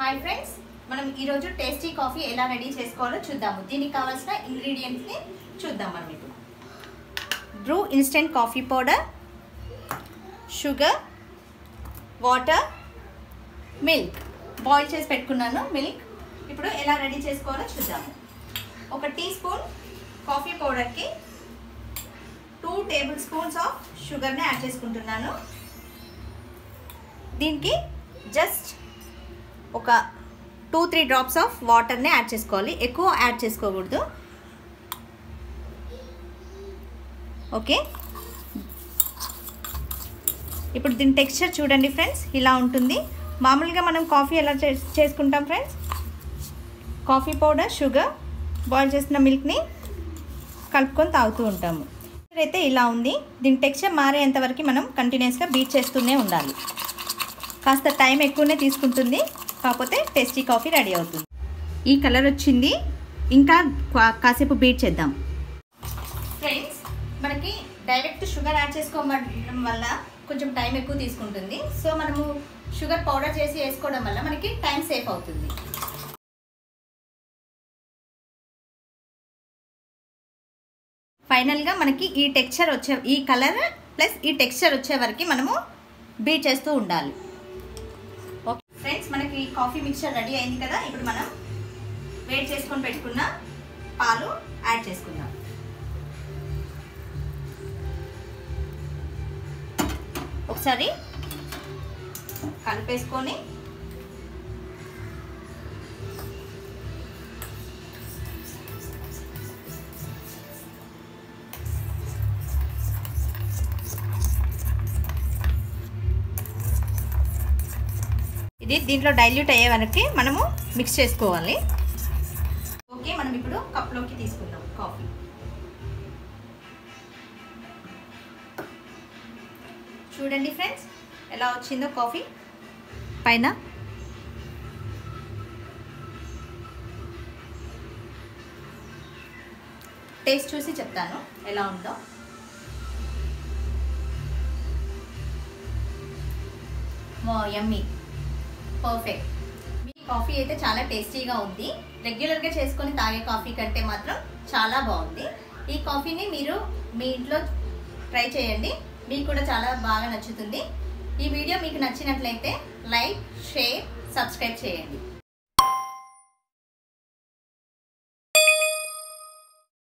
Hi friends, మనం ఈరోజు tasty coffee ఎలా రెడీ చేసుకోవాలో చూద్దాము. దీనికి కావాల్సిన ఇంగ్రీడియంట్స్ని చూద్దాం. మనం ఇప్పుడు Bru instant coffee powder, sugar, water, milk boil చేసి పెట్టుకున్నాను. మిల్క్ ఇప్పుడు ఎలా రెడీ చేసుకోవాలో చూద్దాము. 1 టీ స్పూన్ కాఫీ పౌడర్కి 2 టేబుల్ స్పూన్స్ ఆఫ్ షుగర్ని యాడ్ చేసుకుంటున్నాను. దీనికి జస్ట్ ఒక 2-3 డ్రాప్స్ ఆఫ్ వాటర్ని యాడ్ చేసుకోవాలి, ఎక్కువ యాడ్ చేసుకోకూడదు. ఓకే, ఇప్పుడు దీని టెక్స్చర్ చూడండి ఫ్రెండ్స్, ఇలా ఉంటుంది. మామూలుగా మనం కాఫీ ఎలా చేసుకుంటాం friends, coffee powder, sugar, boil చేసిన మిల్క్ని కలుపుకొని తాగుతూ ఉంటాము. అయితే ఇలా ఉంది. దీని టెక్స్చర్ మారేంత వరకు మనం కంటిన్యూస్గా బీట్ చేస్తూనే ఉండాలి. కాస్త టైం ఎక్కువనే తీసుకుంటుంది, కాకపోతే టేస్టీ కాఫీ రెడీ అవుతుంది. ఈ కలర్ వచ్చింది, ఇంకా కాసేపు బీట్ చేద్దాం. ఫ్రెండ్స్, మనకి డైరెక్ట్ షుగర్ యాడ్ చేసుకోవడం వల్ల కొంచెం టైం ఎక్కువ తీసుకుంటుంది. సో మనము షుగర్ పౌడర్ చేసి వేసుకోవడం వల్ల మనకి టైం సేఫ్ అవుతుంది. ఫైనల్గా మనకి ఈ టెక్స్చర్ ఈ కలర్ ప్లస్ ఈ టెక్స్చర్ వచ్చే వరకు మనము బీట్ చేస్తూ ఉండాలి. ఓకే ఫ్రెండ్స్, మనకి కాఫీ మిక్చర్ రెడీ అయింది కదా. ఇప్పుడు మనం వేడి చేసుకొని పెట్టుకున్న పాలు యాడ్ చేసుకుందాం. ఒకసారి కలిపేసుకొని ఇది దీంట్లో డైల్యూట్ అయ్యే వరకు మనము మిక్స్ చేసుకోవాలి. ఓకే, మనం ఇప్పుడు కప్లోకి తీసుకుందాం కాఫీ. చూడండి ఫ్రెండ్స్, ఎలా వచ్చిందో కాఫీ పైన. టేస్ట్ చూసి చెప్తాను ఎలా ఉందో. యమ్మీ, పర్ఫెక్ట్. మీ కాఫీ అయితే చాలా టేస్టీగా ఉంది. రెగ్యులర్గా చేసుకొని తాగే కాఫీ కంటే మాత్రం చాలా బాగుంది. ఈ కాఫీని మీరు మీ ఇంట్లో ట్రై చేయండి, మీకు కూడా చాలా బాగా నచ్చుతుంది. ఈ వీడియో మీకు నచ్చినట్లయితే లైక్, షేర్, సబ్స్క్రైబ్ చేయండి.